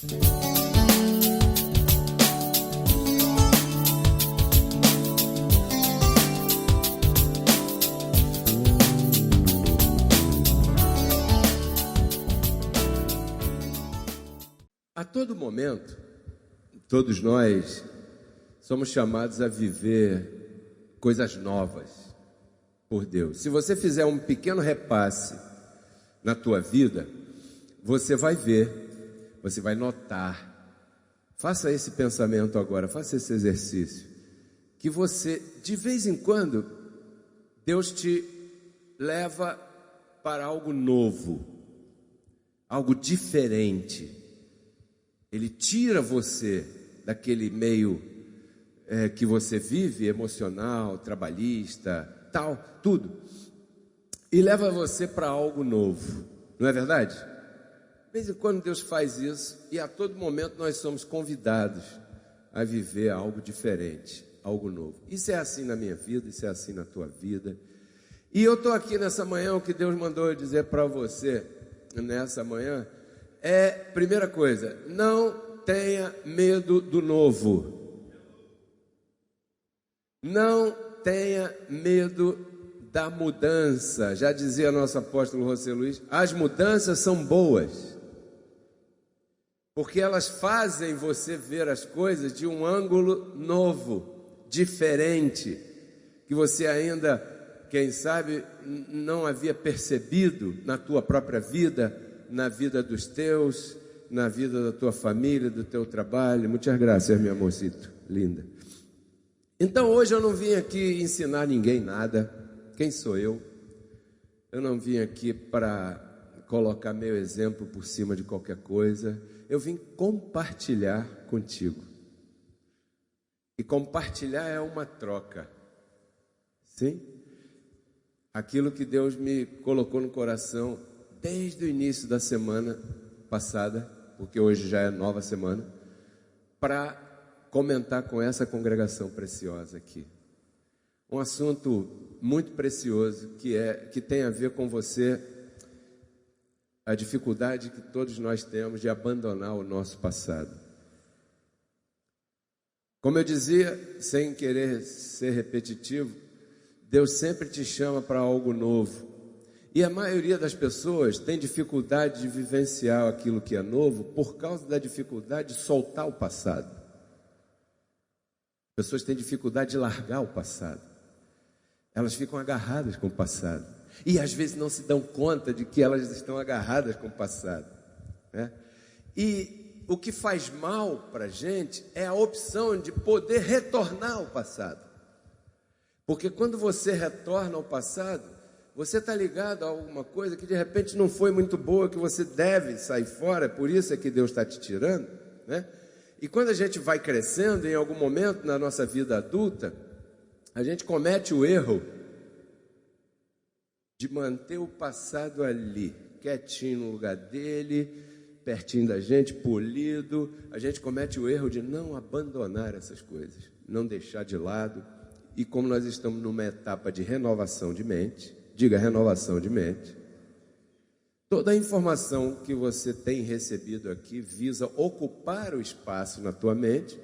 A todo momento, todos nós somos chamados a viver coisas novas por Deus. Se você fizer um pequeno repasse na tua vida, você vai ver, você vai notar. Faça esse pensamento agora, faça esse exercício. Que você, de vez em quando, Deus te leva para algo novo, algo diferente. Ele tira você daquele meio que você vive, emocional, trabalhista, tal, tudo, e leva você para algo novo, não é verdade? De vez em quando Deus faz isso, e a todo momento nós somos convidados a viver algo diferente, algo novo. Isso é assim na minha vida, isso é assim na tua vida. E eu estou aqui nessa manhã, o que Deus mandou eu dizer para você nessa manhã, primeira coisa, não tenha medo do novo. Não tenha medo da mudança. Já dizia nosso apóstolo José Luiz, as mudanças são boas, porque elas fazem você ver as coisas de um ângulo novo, diferente, que você ainda, quem sabe, não havia percebido na tua própria vida, na vida dos teus, na vida da tua família, do teu trabalho. Muitas graças, meu amorcito, linda. Então hoje eu não vim aqui ensinar ninguém nada. Quem sou eu? Eu não vim aqui para colocar meu exemplo por cima de qualquer coisa. Eu vim compartilhar contigo. E compartilhar é uma troca. Sim? Aquilo que Deus me colocou no coração desde o início da semana passada, porque hoje já é nova semana, para comentar com essa congregação preciosa aqui. Um assunto muito precioso que tem a ver com você, a dificuldade que todos nós temos de abandonar o nosso passado. Como eu dizia, sem querer ser repetitivo, Deus sempre te chama para algo novo. E a maioria das pessoas tem dificuldade de vivenciar aquilo que é novo por causa da dificuldade de soltar o passado. As pessoas têm dificuldade de largar o passado. Elas ficam agarradas com o passado. E às vezes não se dão conta de que elas estão agarradas com o passado, né? E o que faz mal para a gente é a opção de poder retornar ao passado. Porque quando você retorna ao passado, você está ligado a alguma coisa que de repente não foi muito boa, que você deve sair fora, por isso é que Deus está te tirando, né? E quando a gente vai crescendo, em algum momento na nossa vida adulta, a gente comete o erro de manter o passado ali, quietinho no lugar dele, pertinho da gente, polido. A gente comete o erro de não abandonar essas coisas, não deixar de lado. E como nós estamos numa etapa de renovação de mente, diga renovação de mente, toda a informação que você tem recebido aqui visa ocupar o espaço na tua mente,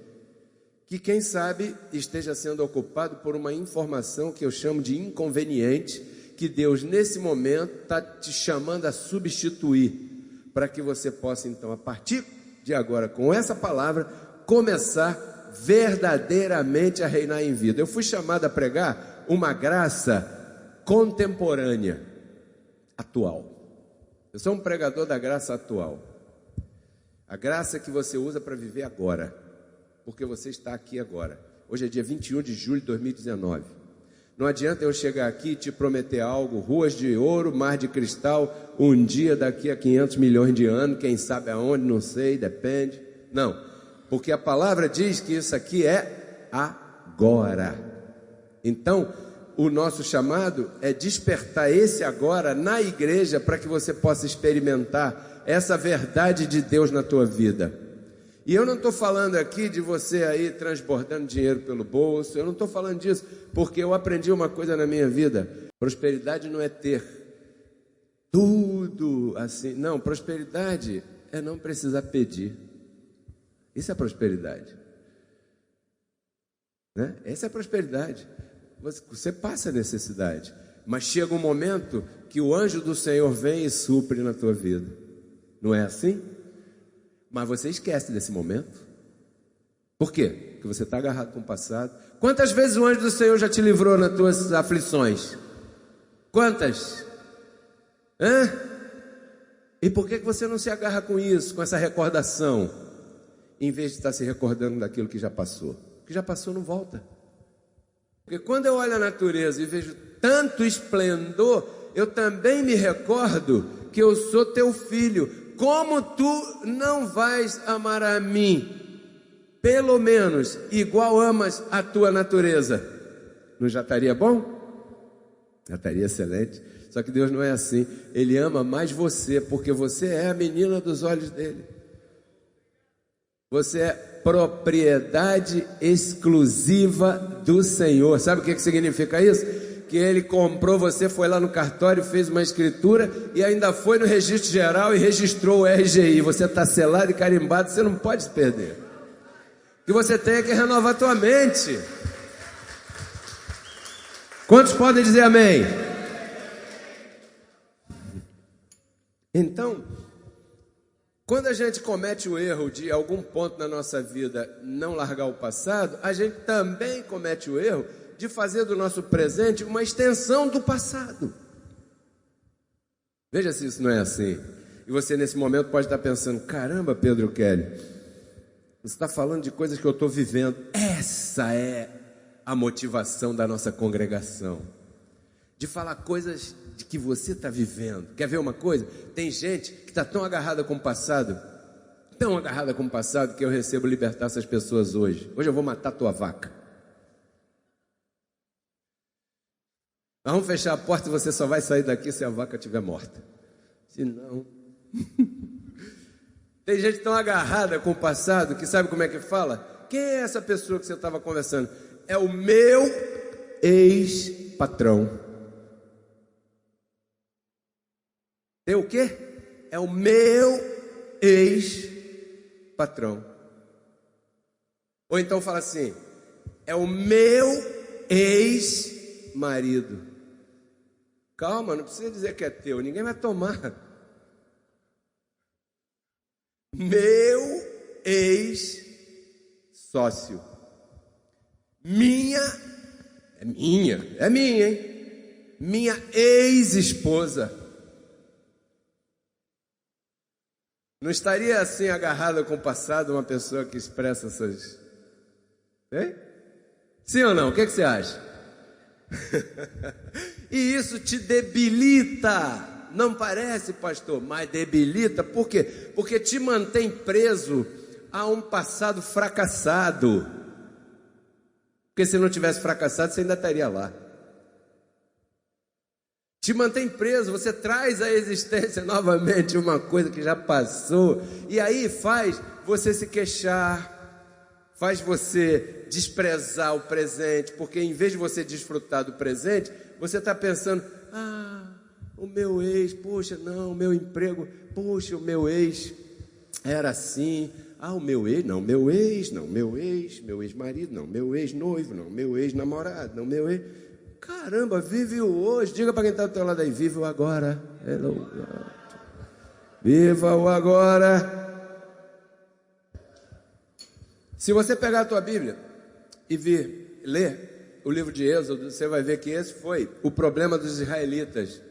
que quem sabe esteja sendo ocupado por uma informação que eu chamo de inconveniente, que Deus nesse momento está te chamando a substituir, para que você possa então, a partir de agora, com essa palavra, começar verdadeiramente a reinar em vida. Eu fui chamado a pregar uma graça contemporânea, atual. Eu sou um pregador da graça atual. A graça que você usa para viver agora, porque você está aqui agora. Hoje é dia 21 de julho de 2019. Não adianta eu chegar aqui e te prometer algo, ruas de ouro, mar de cristal, um dia daqui a 500 milhões de anos, quem sabe aonde, não sei, depende. Não, porque a palavra diz que isso aqui é agora. Então, o nosso chamado é despertar esse agora na igreja para que você possa experimentar essa verdade de Deus na tua vida. E eu não estou falando aqui de você aí transbordando dinheiro pelo bolso, eu não estou falando disso, porque eu aprendi uma coisa na minha vida: prosperidade não é ter tudo assim, não, prosperidade é não precisar pedir. Isso é prosperidade, né? Essa é a prosperidade. Você passa necessidade, mas chega um momento que o anjo do Senhor vem e supre na tua vida. Não é assim? Mas você esquece desse momento. Por quê? Porque você está agarrado com o passado. Quantas vezes o anjo do Senhor já te livrou nas tuas aflições? Quantas? E por que você não se agarra com isso, com essa recordação, em vez de estar se recordando daquilo que já passou? O que já passou não volta. Porque quando eu olho a natureza e vejo tanto esplendor, eu também me recordo que eu sou teu filho. Como tu não vais amar a mim, pelo menos igual amas a tua natureza? Não já estaria bom? Já estaria excelente. Só que Deus não é assim. Ele ama mais você, porque você é a menina dos olhos dele. Você é propriedade exclusiva do Senhor. Sabe o que significa isso? Que ele comprou, você foi lá no cartório, fez uma escritura e ainda foi no registro geral e registrou o RGI. Você está selado e carimbado, você não pode se perder. O que você tem é que renovar a tua mente. Quantos podem dizer amém? Então, quando a gente comete o erro de algum ponto na nossa vida não largar o passado, a gente também comete o erro de fazer do nosso presente uma extensão do passado. Veja se isso não é assim. E você nesse momento pode estar pensando: caramba, Pedro Kelly, você está falando de coisas que eu estou vivendo. Essa é a motivação da nossa congregação, de falar coisas de que você está vivendo. Quer ver uma coisa? Tem gente que está tão agarrada com o passado, que eu recebo libertar essas pessoas hoje. Hoje eu vou matar tua vaca. Nós vamos fechar a porta e você só vai sair daqui se a vaca estiver morta. Se não... Tem gente tão agarrada com o passado que sabe como é que fala? Quem é essa pessoa que você estava conversando? É o meu ex-patrão. É o quê? É o meu ex-patrão. Ou então fala assim: é o meu ex-marido. Calma, não precisa dizer que é teu, ninguém vai tomar. Meu ex-sócio. É minha, hein? Minha ex-esposa. Não estaria assim agarrada com o passado uma pessoa que expressa essas... Hein? Sim ou não? O que você acha? E isso te debilita. Não parece, pastor, mas debilita. Por quê? Porque te mantém preso a um passado fracassado. Porque se não tivesse fracassado, você ainda estaria lá. Te mantém preso, você traz à existência novamente uma coisa que já passou. E aí faz você se queixar, faz você desprezar o presente. Porque em vez de você desfrutar do presente, você está pensando: o meu ex, poxa, não, o meu emprego, poxa, o meu ex era assim. O meu ex, não, meu ex-marido, não, meu ex-noivo, não, meu ex-namorado, não, meu ex... Caramba, vive o hoje. Diga para quem está do teu lado aí: vive o agora. Hello. Viva o agora. Se você pegar a tua Bíblia e ler o livro de Êxodo, você vai ver que esse foi o problema dos israelitas.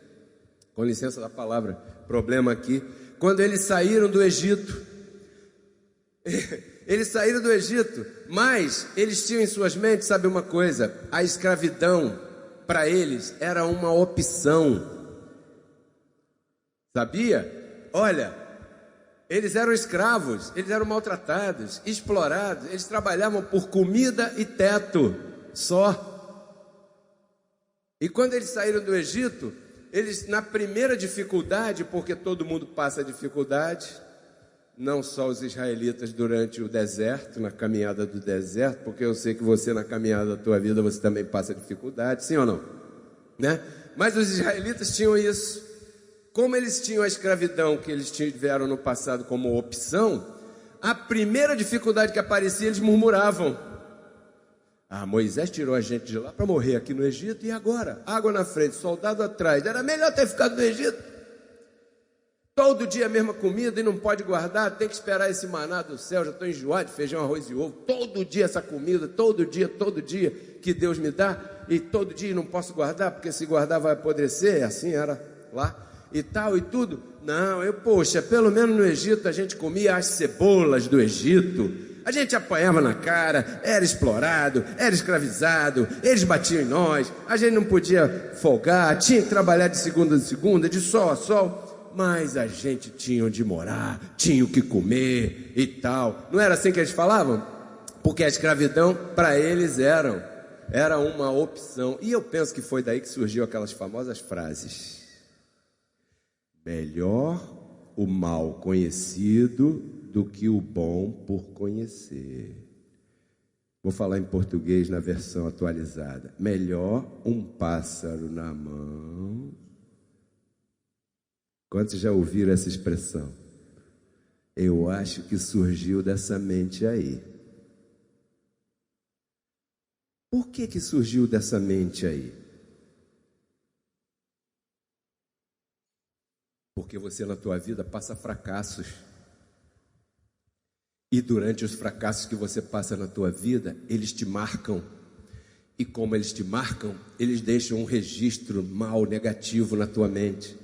Com licença da palavra, problema aqui. Quando eles saíram do Egito. Eles saíram do Egito, mas eles tinham em suas mentes, sabe uma coisa? A escravidão para eles era uma opção. Sabia? Olha, eles eram escravos, eles eram maltratados, explorados, eles trabalhavam por comida e teto só. E quando eles saíram do Egito, eles, na primeira dificuldade, porque todo mundo passa dificuldade, não só os israelitas durante o deserto, na caminhada do deserto, porque eu sei que você na caminhada da tua vida você também passa dificuldade, sim ou não? Né? Mas os israelitas tinham isso. Como eles tinham a escravidão que eles tiveram no passado como opção, A primeira dificuldade que aparecia, eles murmuravam. Moisés tirou a gente de lá para morrer aqui no Egito, e agora? Água na frente, soldado atrás. Era melhor ter ficado no Egito. Todo dia a mesma comida e não pode guardar, tem que esperar esse maná do céu. Já estou enjoado de feijão, arroz e ovo. Todo dia essa comida, todo dia que Deus me dá. E todo dia não posso guardar, porque se guardar vai apodrecer. Assim era lá e tal e tudo. Não, poxa, pelo menos no Egito a gente comia as cebolas do Egito. A gente apanhava na cara, era explorado, era escravizado, eles batiam em nós, a gente não podia folgar, tinha que trabalhar de segunda, de sol a sol, mas a gente tinha onde morar, tinha o que comer e tal. Não era assim que eles falavam? Porque a escravidão para eles era uma opção. E eu penso que foi daí que surgiu aquelas famosas frases: melhor o mal conhecido do que o bom por conhecer. Vou falar em português na versão atualizada. Melhor um pássaro na mão. Quantos já ouviram essa expressão? Eu acho que surgiu dessa mente aí. Por que surgiu dessa mente aí? Porque você na tua vida passa fracassos. E durante os fracassos que você passa na tua vida, eles te marcam. E como eles te marcam, eles deixam um registro mal, negativo na tua mente.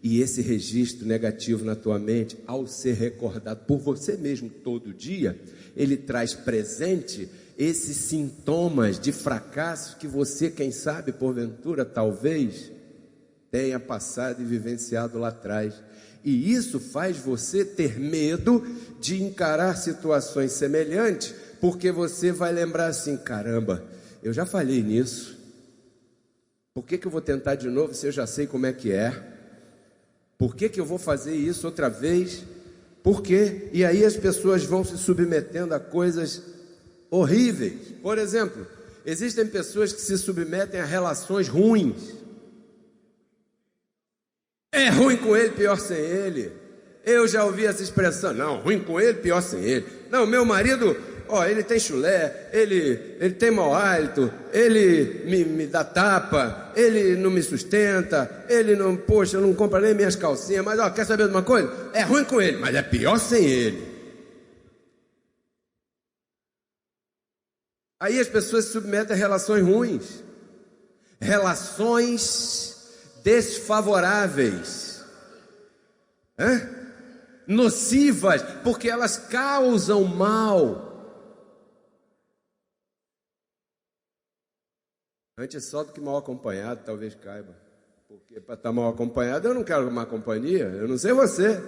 E esse registro negativo na tua mente, ao ser recordado por você mesmo todo dia, ele traz presente esses sintomas de fracasso que você, quem sabe, porventura, talvez tenha passado e vivenciado lá atrás. E isso faz você ter medo de encarar situações semelhantes, porque você vai lembrar assim: caramba, eu já falhei nisso. Por que eu vou tentar de novo se eu já sei como é que é? Por que eu vou fazer isso outra vez? Por quê? E aí as pessoas vão se submetendo a coisas horríveis. Por exemplo, existem pessoas que se submetem a relações ruins. É ruim com ele, pior sem ele. Eu já ouvi essa expressão: não, ruim com ele, pior sem ele. Não, meu marido, ele tem chulé, ele tem mau hálito, ele me dá tapa, ele não me sustenta, ele não, poxa, não compra nem minhas calcinhas. Mas quer saber de uma coisa? É ruim com ele, mas é pior sem ele. Aí as pessoas se submetem a relações ruins, relações desfavoráveis, nocivas, porque elas causam mal. Antes só do que mal acompanhado, talvez caiba. Porque para estar mal acompanhado, eu não quero uma companhia. Eu não sei você,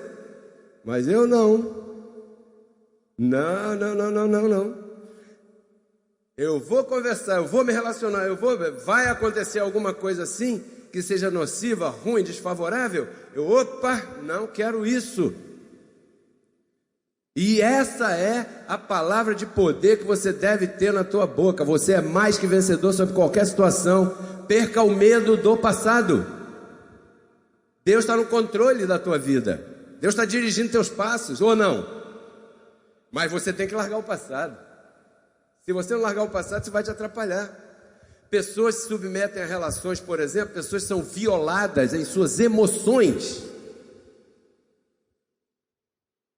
mas eu não. Não. Eu vou conversar, eu vou me relacionar, vai acontecer alguma coisa assim que seja nociva, ruim, desfavorável, não quero isso. E essa é a palavra de poder que você deve ter na tua boca. Você é mais que vencedor sobre qualquer situação. Perca o medo do passado. Deus está no controle da tua vida. Deus está dirigindo teus passos, ou não? Mas você tem que largar o passado. Se você não largar o passado, você vai te atrapalhar. Pessoas se submetem a relações, por exemplo, pessoas são violadas em suas emoções.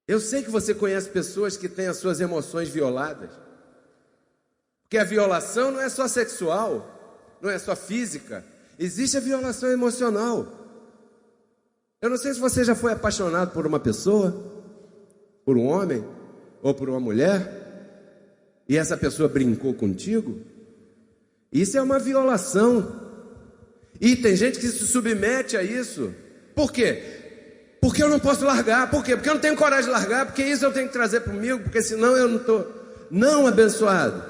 Eu sei que você conhece pessoas que têm as suas emoções violadas. Porque a violação não é só sexual, não é só física. Existe a violação emocional. Eu não sei se você já foi apaixonado por uma pessoa, por um homem ou por uma mulher, e essa pessoa brincou contigo. Isso é uma violação. E tem gente que se submete a isso. Por quê? Porque eu não posso largar. Por quê? Porque eu não tenho coragem de largar. Porque isso eu tenho que trazer comigo. Porque senão eu não estou. Não, abençoado.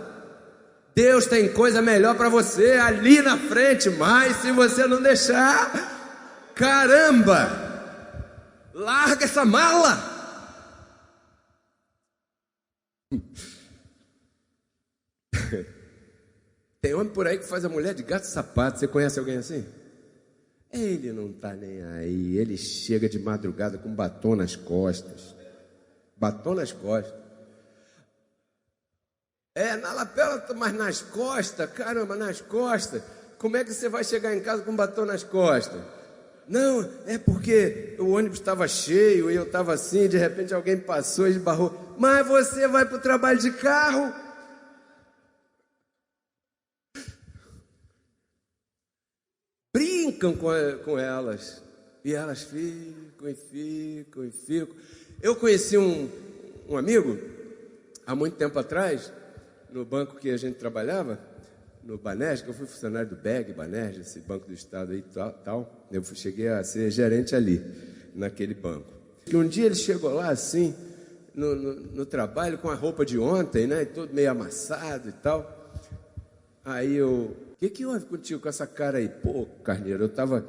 Deus tem coisa melhor para você ali na frente. Mas se você não deixar, caramba, larga essa mala. Tem homem por aí que faz a mulher de gato e sapato. Você conhece alguém assim? Ele não está nem aí. Ele chega de madrugada com batom nas costas. Batom nas costas. Na lapela, mas nas costas, caramba, nas costas. Como é que você vai chegar em casa com um batom nas costas? Não, é porque o ônibus estava cheio e eu estava assim, de repente alguém passou e esbarrou. Mas você vai para o trabalho de carro? Brincam com elas. E elas ficam e ficam e ficam. Eu conheci um amigo, há muito tempo atrás, no banco que a gente trabalhava, no Banerj, que eu fui funcionário do BEG, Banerj, esse banco do estado aí tal. Eu cheguei a ser gerente ali, naquele banco. E um dia ele chegou lá assim, no trabalho, com a roupa de ontem, né? Todo meio amassado e tal. Aí eu... O que houve contigo com essa cara aí? Pô, Carneiro, eu estava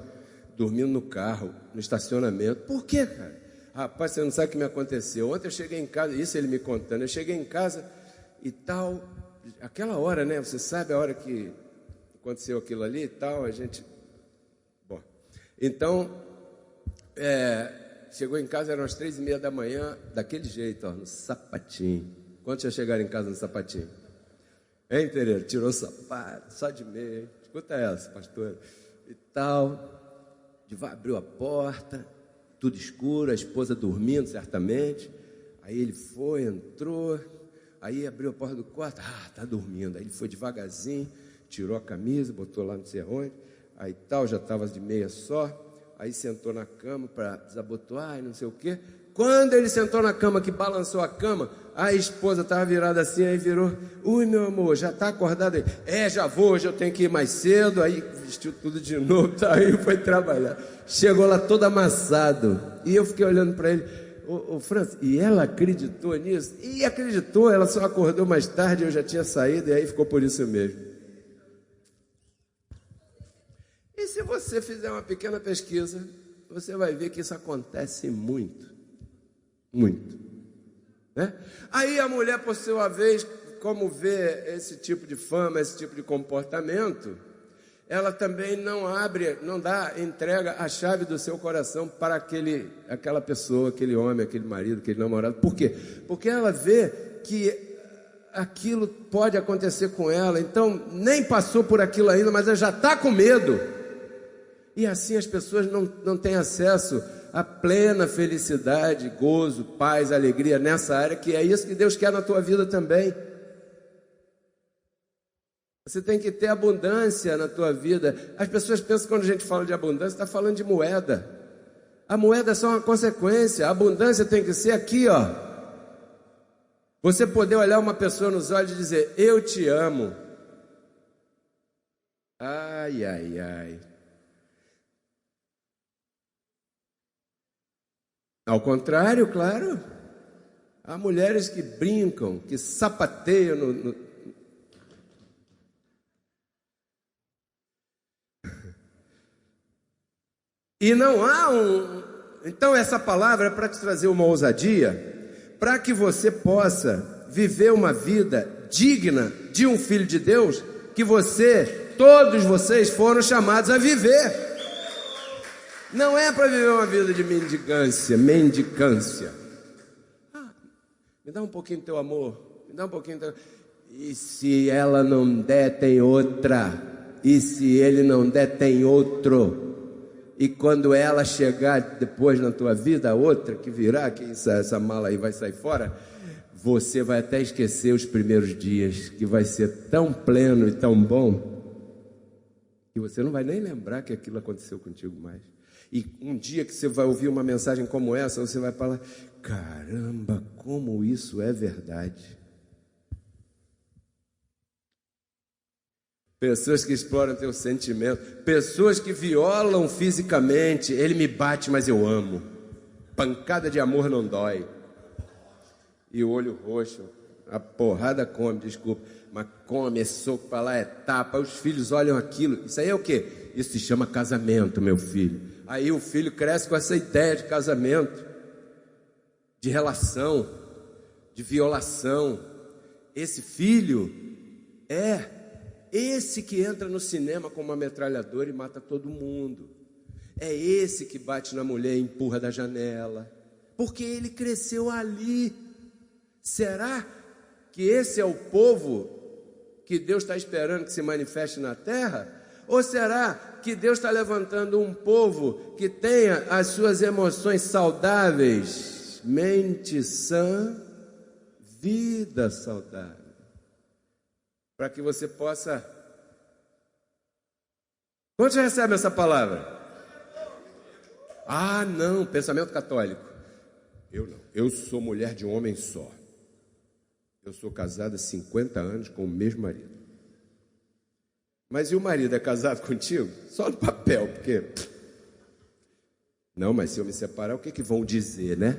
dormindo no carro, no estacionamento. Por quê, cara? Rapaz, você não sabe o que me aconteceu. Ontem eu cheguei em casa, isso ele me contando, eu cheguei em casa e tal, aquela hora, né? Você sabe a hora que aconteceu aquilo ali e tal, a gente... Bom, então, chegou em casa, eram as 3:30 da manhã, daquele jeito, ó, no sapatinho. Quantos já chegaram em casa no sapatinho? Hein, Tereza? Tirou o sapato, só de meia. Escuta essa, pastora. E tal, abriu a porta, tudo escuro, a esposa dormindo, certamente. Aí ele foi, entrou, aí abriu a porta do quarto, tá dormindo. Aí ele foi devagarzinho, tirou a camisa, botou lá não sei onde, aí tal, já estava de meia só, aí sentou na cama para desabotoar e não sei o quê. Quando ele sentou na cama, que balançou a cama, a esposa estava virada assim, aí virou, ui, meu amor, já está acordado aí? Já vou, hoje eu tenho que ir mais cedo. Aí vestiu tudo de novo, aí foi trabalhar. Chegou lá todo amassado, e eu fiquei olhando para ele, ô Francis, e ela acreditou nisso? E acreditou, ela só acordou mais tarde, eu já tinha saído, e aí ficou por isso mesmo. E se você fizer uma pequena pesquisa, você vai ver que isso acontece muito. Muito, né? Aí a mulher, por sua vez, como vê esse tipo de fama, esse tipo de comportamento, ela também não entrega a chave do seu coração para aquela pessoa, aquele homem, aquele marido, aquele namorado. Por quê? Porque ela vê que aquilo pode acontecer com ela, então nem passou por aquilo ainda, mas ela já está com medo. E assim as pessoas não têm acesso a plena felicidade, gozo, paz, alegria nessa área, que é isso que Deus quer na tua vida também. Você tem que ter abundância na tua vida. As pessoas pensam que quando a gente fala de abundância, está falando de moeda. A moeda é só uma consequência. A abundância tem que ser aqui, ó. Você poder olhar uma pessoa nos olhos e dizer, eu te amo. Ai, ai, ai. Ao contrário, claro, há mulheres que brincam, que sapateiam E não há Então essa palavra é para te trazer uma ousadia, para que você possa viver uma vida digna de um filho de Deus, que todos vocês foram chamados a viver. Não é para viver uma vida de mendicância. Me dá um pouquinho do teu amor, me dá um pouquinho do teu... E se ela não der, tem outra. E se ele não der, tem outro. E quando ela chegar depois na tua vida, a outra que virá, que essa mala aí vai sair fora, você vai até esquecer os primeiros dias, que vai ser tão pleno e tão bom, que você não vai nem lembrar que aquilo aconteceu contigo mais. E um dia que você vai ouvir uma mensagem como essa, você vai falar, caramba, como isso é verdade. Pessoas que exploram teu sentimento, pessoas que violam fisicamente, ele me bate, mas eu amo. Pancada de amor não dói. E o olho roxo, a porrada come, desculpa, mas come, é soco para lá, é tapa, os filhos olham aquilo. Isso aí é o quê? Isso se chama casamento, meu filho. Aí o filho cresce com essa ideia de casamento, de relação, de violação. Esse filho é esse que entra no cinema com uma metralhadora e mata todo mundo. É esse que bate na mulher e empurra da janela, porque ele cresceu ali. Será que esse é o povo que Deus está esperando que se manifeste na terra? Ou será que Deus está levantando um povo que tenha as suas emoções saudáveis, mente sã, vida saudável, para que você possa... Quantos recebem essa palavra? Ah, não, pensamento católico. Eu não. Eu sou mulher de um homem só. Eu sou casada há 50 anos com o mesmo marido. Mas e o marido é casado contigo? Só no papel, porque... Não, mas se eu me separar, o que vão dizer, né?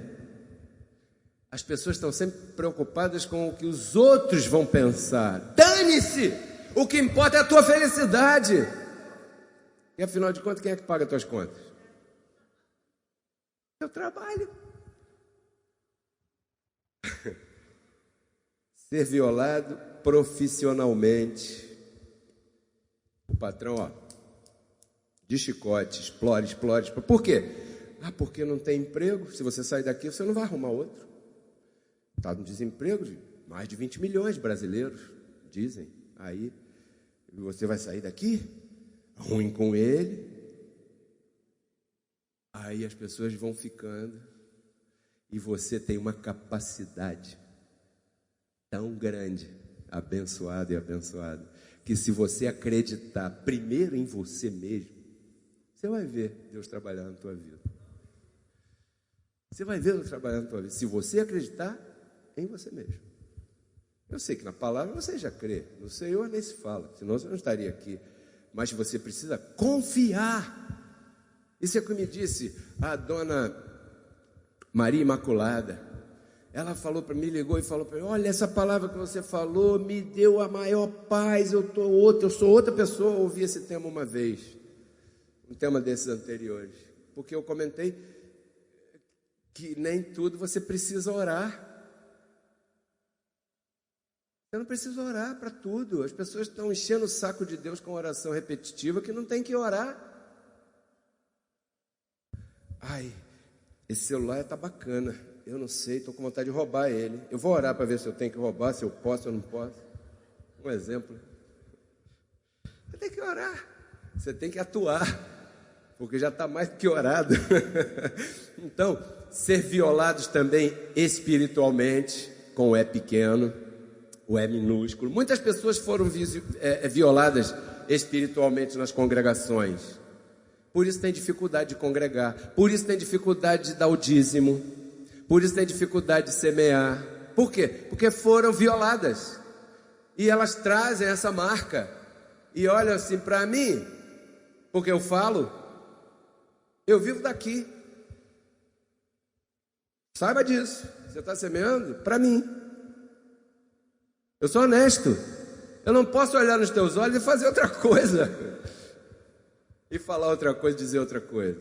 As pessoas estão sempre preocupadas com o que os outros vão pensar. Dane-se! O que importa é a tua felicidade. E afinal de contas, quem é que paga as tuas contas? Teu trabalho. Ser violado profissionalmente. O patrão, ó, de chicote, explore. Por quê? Ah, porque não tem emprego. Se você sair daqui, você não vai arrumar outro. Está no desemprego de mais de 20 milhões de brasileiros, dizem. Aí, você vai sair daqui, ruim com ele. Aí as pessoas vão ficando. E você tem uma capacidade tão grande, abençoado e abençoado, que se você acreditar primeiro em você mesmo, você vai ver Deus trabalhar na tua vida. Você vai ver Deus trabalhar na tua vida, se você acreditar em você mesmo. Eu sei que na palavra você já crê, no Senhor nem se fala, senão você não estaria aqui. Mas você precisa confiar. Isso é o que me disse a dona Maria Imaculada. Ela falou para mim, ligou e falou para mim: olha, essa palavra que você falou me deu a maior paz, eu sou outra pessoa. Eu ouvi esse tema uma vez, um tema desses anteriores, porque eu comentei que nem tudo você precisa orar. Você não precisa orar para tudo. As pessoas estão enchendo o saco de Deus com oração repetitiva que não tem que orar. Ai, esse celular está bacana. Eu não sei, estou com vontade de roubar ele. Eu vou orar para ver se eu tenho que roubar, se eu posso ou não posso. Um exemplo. Você tem que orar. Você tem que atuar. Porque já está mais do que orado. Então, ser violados também espiritualmente, com o E pequeno, o E minúsculo. Muitas pessoas foram violadas espiritualmente nas congregações. Por isso tem dificuldade de congregar. Por isso tem dificuldade de dar o dízimo. Por isso tem dificuldade de semear. Por quê? Porque foram violadas. E elas trazem essa marca. E olham assim para mim, porque eu falo, eu vivo daqui. Saiba disso. Você está semeando para mim. Eu sou honesto. Eu não posso olhar nos teus olhos e fazer outra coisa. E falar outra coisa, dizer outra coisa.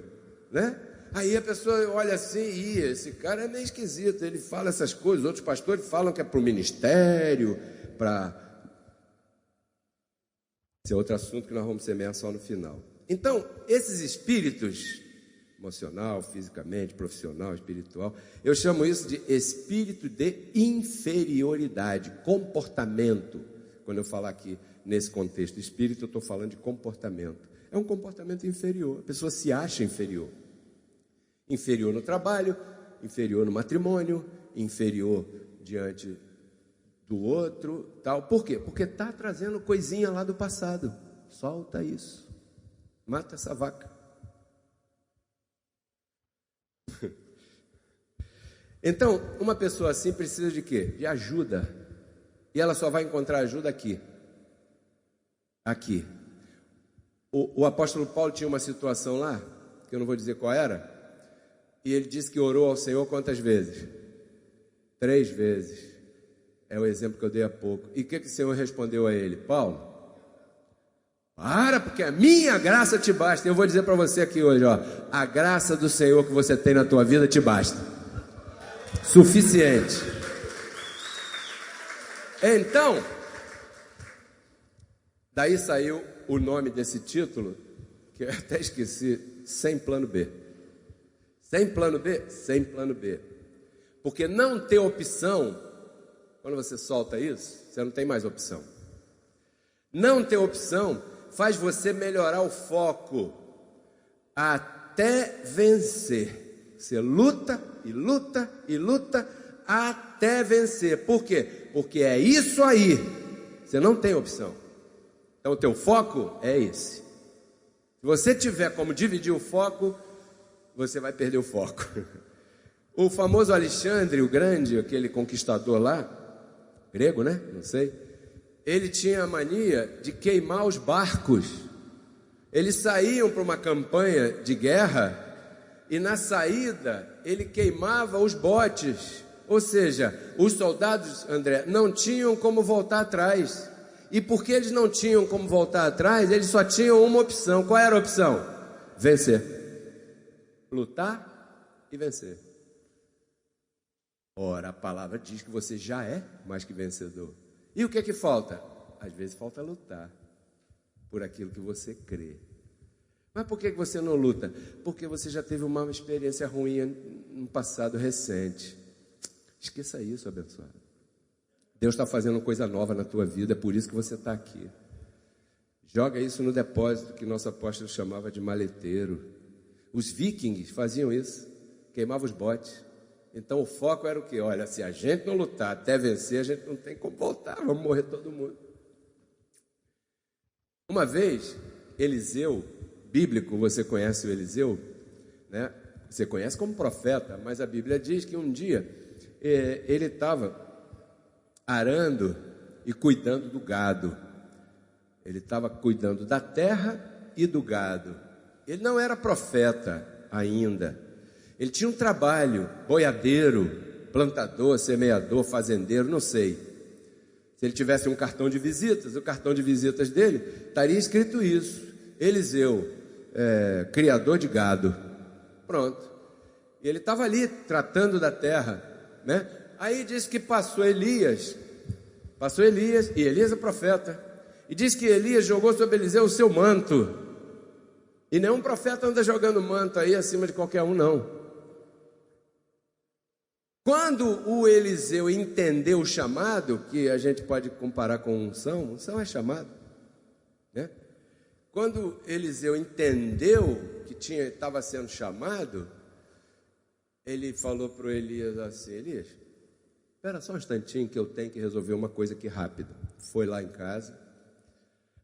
Né? Aí a pessoa olha assim, esse cara é meio esquisito, ele fala essas coisas, outros pastores falam que é para o ministério, para... Esse é outro assunto que nós vamos semear só no final. Então, esses espíritos, emocional, fisicamente, profissional, espiritual, eu chamo isso de espírito de inferioridade, comportamento. Quando eu falar aqui nesse contexto espírito, eu estou falando de comportamento. É um comportamento inferior, a pessoa se acha inferior. Inferior no trabalho, inferior no matrimônio, inferior diante do outro, tal. Por quê? Porque está trazendo coisinha lá do passado. Solta isso. Mata essa vaca. Então, uma pessoa assim precisa de quê? De ajuda. E ela só vai encontrar ajuda aqui. Aqui. O apóstolo Paulo tinha uma situação lá, que eu não vou dizer qual era, e ele disse que orou ao Senhor quantas vezes? 3 vezes. É o exemplo que eu dei há pouco. E o que o Senhor respondeu a ele? Paulo, para, porque a minha graça te basta. Eu vou dizer para você aqui hoje, ó, a graça do Senhor que você tem na tua vida te basta. Suficiente. Então, daí saiu o nome desse título, que eu até esqueci, Sem Plano B. Sem plano B? Sem plano B. Porque não ter opção Quando você solta isso, você não tem mais opção. Não ter opção faz você melhorar o foco até vencer. Você luta e luta e luta até vencer. Por quê? Porque é isso aí. Você não tem opção. Então o teu foco é esse. Se você tiver como dividir o foco, você vai perder o foco. O famoso Alexandre o Grande, aquele conquistador lá, grego, né? Não sei. Ele tinha a mania de queimar os barcos. Eles saíam para uma campanha de guerra e na saída ele queimava os botes. Ou seja, os soldados, André, não tinham como voltar atrás. E porque eles não tinham como voltar atrás, eles só tinham uma opção. Qual era a opção? Vencer. Lutar e vencer. Ora, a palavra diz que você já é mais que vencedor. E o que é que falta? Às vezes falta lutar por aquilo que você crê. Mas por que você não luta? Porque você já teve uma experiência ruim no passado recente. Esqueça isso, abençoado. Deus está fazendo coisa nova na tua vida, é por isso que você está aqui. Joga isso no depósito que nosso apóstolo chamava de maleteiro. Os vikings faziam isso, queimavam os botes. Então o foco era o quê? Olha, se a gente não lutar até vencer, a gente não tem como voltar, vamos morrer todo mundo. Uma vez, Eliseu, bíblico, você conhece o Eliseu, né? Você conhece como profeta, mas a Bíblia diz que um dia ele estava arando e cuidando do gado. Ele estava cuidando da terra e do gado. Ele não era profeta ainda. Ele tinha um trabalho, boiadeiro, plantador, semeador, fazendeiro, não sei. Se ele tivesse um cartão de visitas, o cartão de visitas dele estaria escrito isso: Eliseu, criador de gado. Pronto. E ele estava ali tratando da terra, né? Aí diz que passou Elias, e Elias é profeta, e diz que Elias jogou sobre Eliseu o seu manto. E nenhum profeta anda jogando manto aí acima de qualquer um, não. Quando o Eliseu entendeu o chamado, que a gente pode comparar com unção é chamado, né? Quando Eliseu entendeu que estava sendo chamado, ele falou para o Elias assim: Elias, espera só um instantinho que eu tenho que resolver uma coisa aqui rápido. Foi lá em casa,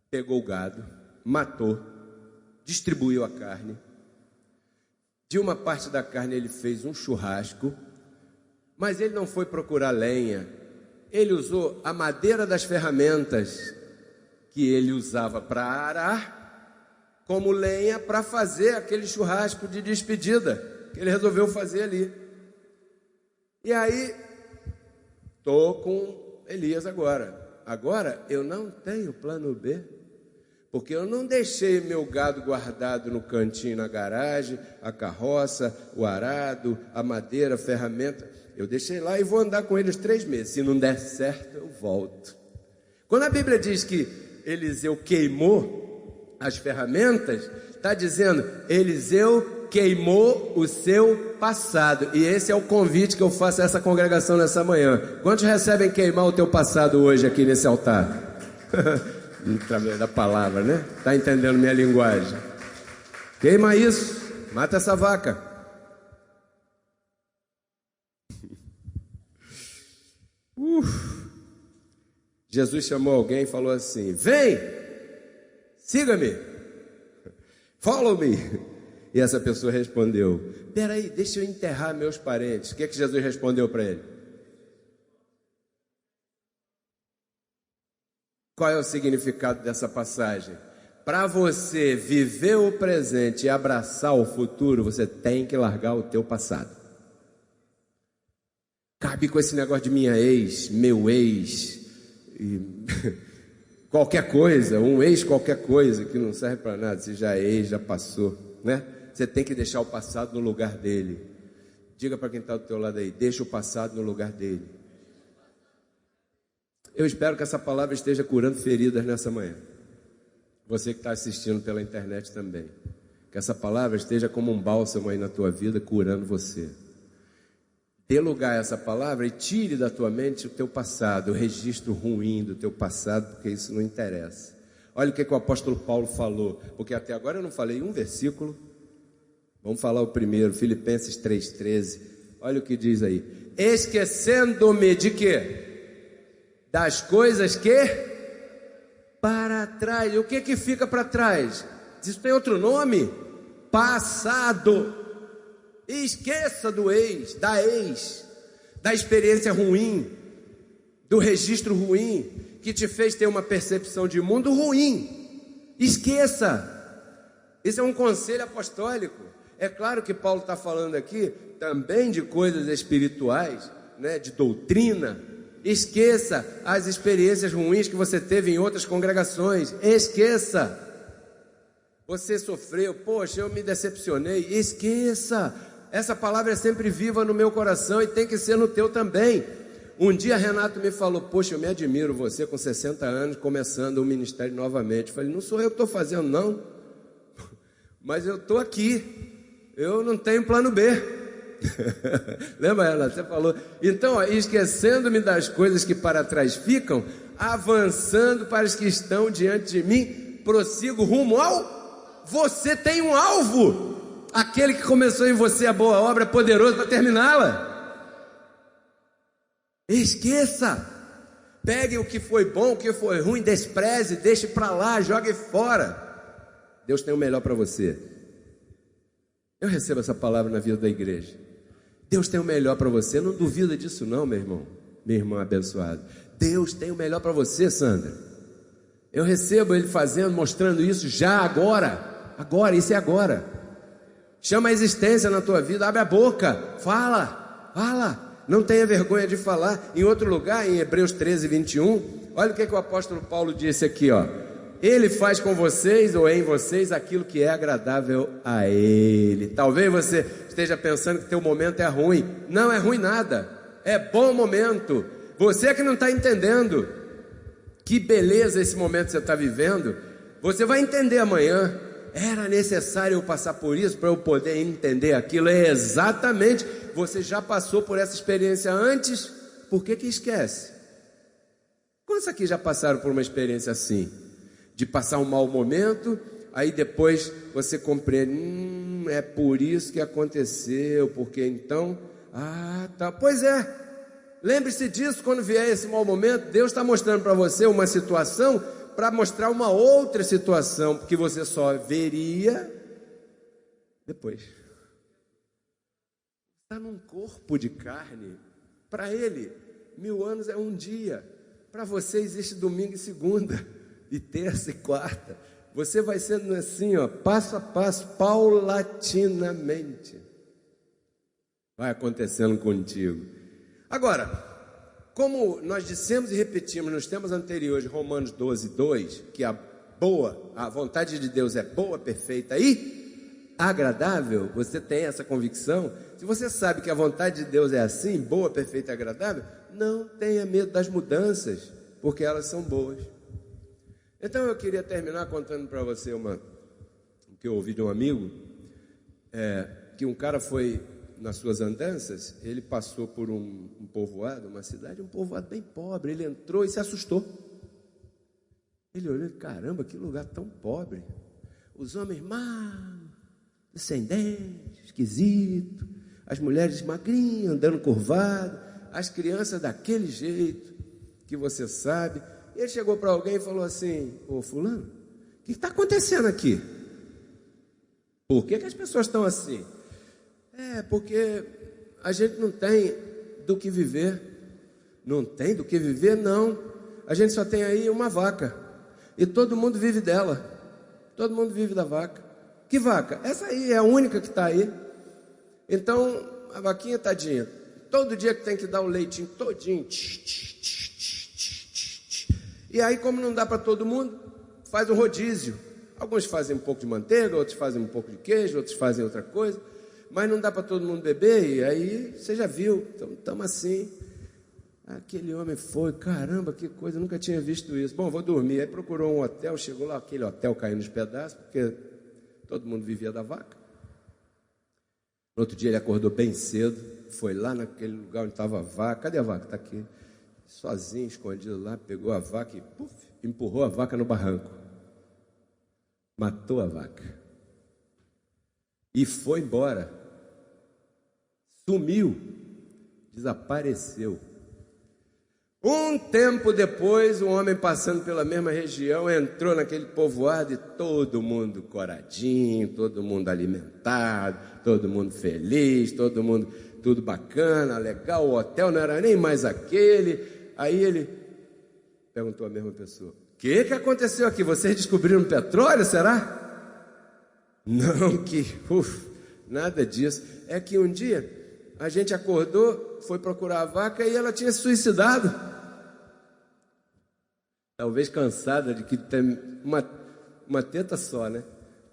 pegou o gado, matou, distribuiu a carne. De uma parte da carne ele fez um churrasco, mas ele não foi procurar lenha. Ele usou a madeira das ferramentas que ele usava para arar como lenha para fazer aquele churrasco de despedida que ele resolveu fazer ali. E aí, estou com Elias agora. Agora eu não tenho plano B, porque eu não deixei meu gado guardado no cantinho, na garagem, a carroça, o arado, a madeira, a ferramenta. Eu deixei lá e vou andar com eles 3 meses. Se não der certo, eu volto. Quando a Bíblia diz que Eliseu queimou as ferramentas, está dizendo: Eliseu queimou o seu passado. E esse é o convite que eu faço a essa congregação nessa manhã. Quantos recebem queimar o teu passado hoje aqui nesse altar? Através da palavra, né? Está entendendo minha linguagem? Queima isso, mata essa vaca. Jesus chamou alguém e falou assim: vem, siga-me, follow me. E essa pessoa respondeu: peraí, deixa eu enterrar meus parentes. O que é que Jesus respondeu para ele? Qual é o significado dessa passagem? Para você viver o presente e abraçar o futuro, você tem que largar o teu passado. Cabe com esse negócio de minha ex, meu ex, e qualquer coisa, um ex qualquer coisa, que não serve para nada. Se já é ex, já passou, né? Você tem que deixar o passado no lugar dele. Diga para quem está do teu lado aí: deixa o passado no lugar dele. Eu espero que essa palavra esteja curando feridas nessa manhã. Você que está assistindo pela internet também. Que essa palavra esteja como um bálsamo aí na tua vida, curando você. Dê lugar a essa palavra e tire da tua mente o teu passado, o registro ruim do teu passado, porque isso não interessa. Olha o que o apóstolo Paulo falou, porque até agora eu não falei um versículo. Vamos falar o primeiro, Filipenses 3,13. Olha o que diz aí: esquecendo-me de quê? Das coisas que para trás. O que fica para trás? Isso tem outro nome? Passado. Esqueça do ex, da experiência ruim, do registro ruim, que te fez ter uma percepção de mundo ruim. Esqueça. Isso é um conselho apostólico. É claro que Paulo está falando aqui também de coisas espirituais, né, de doutrina. Esqueça as experiências ruins que você teve em outras congregações. Esqueça. Você sofreu, poxa, eu me decepcionei. Esqueça. Essa palavra é sempre viva no meu coração e tem que ser no teu também. Um dia Renato me falou: poxa, eu me admiro você com 60 anos começando o ministério novamente. Eu falei: não sou eu que estou fazendo não, mas eu estou aqui, eu não tenho plano B. Lembra, Renato? Você falou. Então, esquecendo-me das coisas que para trás ficam, avançando para as que estão diante de mim, prossigo rumo ao... Você tem um alvo. Aquele que começou em você a boa obra é poderoso para terminá-la. Esqueça. Pegue o que foi bom, o que foi ruim, despreze, deixe para lá, jogue fora. Deus tem o melhor para você. Eu recebo essa palavra na vida da igreja. Deus tem o melhor para você. Não duvida disso não, meu irmão, minha irmã abençoada. Deus tem o melhor para você, Sandra. Eu recebo Ele fazendo, mostrando isso já agora. Agora, isso é agora. Chama a existência na tua vida, abre a boca, fala, não tenha vergonha de falar. Em outro lugar, em Hebreus 13:21, olha o que o apóstolo Paulo disse aqui, ó: Ele faz com vocês ou em vocês aquilo que é agradável a Ele. Talvez você esteja pensando que teu momento é ruim. Não é ruim nada, é bom momento. Você é que não está entendendo que beleza esse momento que você está vivendo. Você vai entender amanhã. Era necessário eu passar por isso para eu poder entender aquilo. É exatamente. Você já passou por essa experiência antes, por que esquece? Quantos aqui já passaram por uma experiência assim? De passar um mau momento, aí depois você compreende, é por isso que aconteceu, porque então, tá, pois é. Lembre-se disso quando vier esse mau momento. Deus está mostrando para você uma situação para mostrar uma outra situação que você só veria depois. Está num corpo de carne. Para ele, 1000 anos é um dia. Para você existe domingo e segunda, e terça e quarta. Você vai sendo assim, ó, passo a passo, paulatinamente. Vai acontecendo contigo. Agora, como nós dissemos e repetimos nos temas anteriores, Romanos 12:2, que a vontade de Deus é boa, perfeita e agradável. Você tem essa convicção? Se você sabe que a vontade de Deus é assim, boa, perfeita e agradável, não tenha medo das mudanças, porque elas são boas. Então eu queria terminar contando para você o que eu ouvi de um amigo, que um cara foi nas suas andanças, ele passou por um povoado, uma cidade, um povoado bem pobre. Ele entrou e se assustou. Ele olhou e disse: caramba, que lugar tão pobre. Os homens descendentes, esquisito, as mulheres magrinhas, andando curvado, as crianças daquele jeito, que você sabe. E ele chegou para alguém e falou assim: ô fulano, o que está acontecendo aqui? Por que as pessoas estão assim? Porque a gente não tem do que viver. Não tem do que viver, não. A gente só tem aí uma vaca. E todo mundo vive dela. Todo mundo vive da vaca. Que vaca? Essa aí é a única que está aí. Então, a vaquinha, tadinha, todo dia que tem que dar o leitinho todinho. E aí, como não dá para todo mundo, faz um rodízio. Alguns fazem um pouco de manteiga, outros fazem um pouco de queijo, outros fazem outra coisa. Mas não dá para todo mundo beber, e aí você já viu, estamos assim. Aquele homem foi, caramba, que coisa, eu nunca tinha visto isso. Bom, vou dormir. Aí procurou um hotel, chegou lá, aquele hotel caindo nos pedaços, porque todo mundo vivia da vaca. No outro dia ele acordou bem cedo, foi lá naquele lugar onde estava a vaca. Cadê a vaca? Está aqui. Sozinho, escondido lá, pegou a vaca e empurrou a vaca no barranco. Matou a vaca. E foi embora. Sumiu. Desapareceu. Um tempo depois, um homem passando pela mesma região entrou naquele povoado e todo mundo coradinho, todo mundo alimentado, todo mundo feliz, todo mundo, tudo bacana, legal, o hotel não era nem mais aquele. Aí ele perguntou à mesma pessoa: o que aconteceu aqui? Vocês descobriram petróleo, será? Não, nada disso. É que um dia a gente acordou, foi procurar a vaca e ela tinha se suicidado. Talvez cansada de que tem uma teta só, né?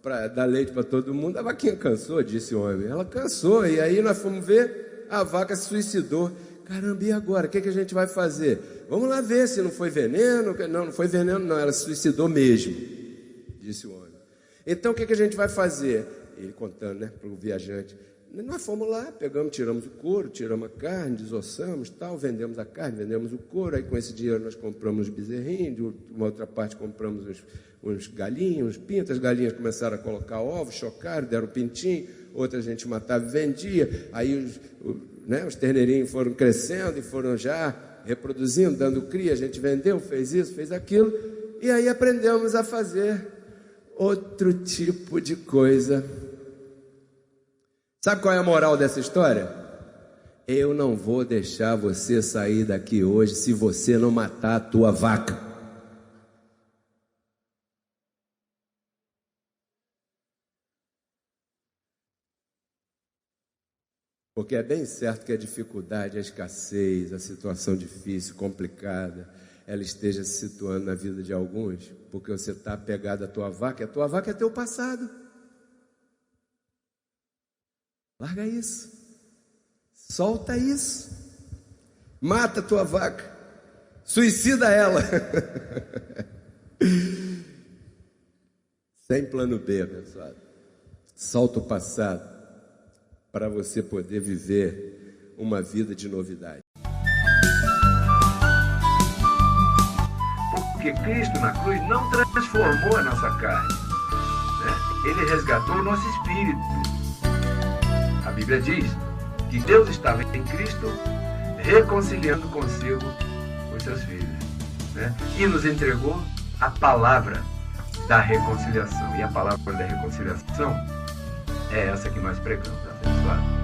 Para dar leite para todo mundo. A vaquinha cansou, disse o homem. Ela cansou, e aí nós fomos ver, a vaca se suicidou. Caramba, e agora? O que a gente vai fazer? Vamos lá ver se não foi veneno. Não foi veneno, não, ela se suicidou mesmo, disse o homem. Então o que a gente vai fazer? Ele contando, né, para o viajante. Nós fomos lá, pegamos, tiramos o couro, tiramos a carne, desossamos, tal, vendemos a carne, vendemos o couro, aí com esse dinheiro nós compramos os bezerrinhos, de uma outra parte compramos uns galinhos, uns pintos, as galinhas começaram a colocar ovos, chocaram, deram pintinho, outras a gente matava e vendia, aí os terneirinhos foram crescendo e foram já reproduzindo, dando cria, a gente vendeu, fez isso, fez aquilo, e aí aprendemos a fazer outro tipo de coisa. Sabe qual é a moral dessa história? Eu não vou deixar você sair daqui hoje se você não matar a tua vaca. Porque é bem certo que a dificuldade, a escassez, a situação difícil, complicada, ela esteja se situando na vida de alguns, porque você está apegado à tua vaca, e a tua vaca é teu passado. Larga isso, solta isso, mata a tua vaca, suicida ela, sem plano B, abençoado. Solta o passado para você poder viver uma vida de novidade. Porque Cristo na cruz não transformou a nossa carne, né? Ele resgatou o nosso espírito. A Bíblia diz que Deus estava em Cristo reconciliando consigo os seus filhos, né? E nos entregou a palavra da reconciliação. E a palavra da reconciliação é essa que nós pregamos, abençoado.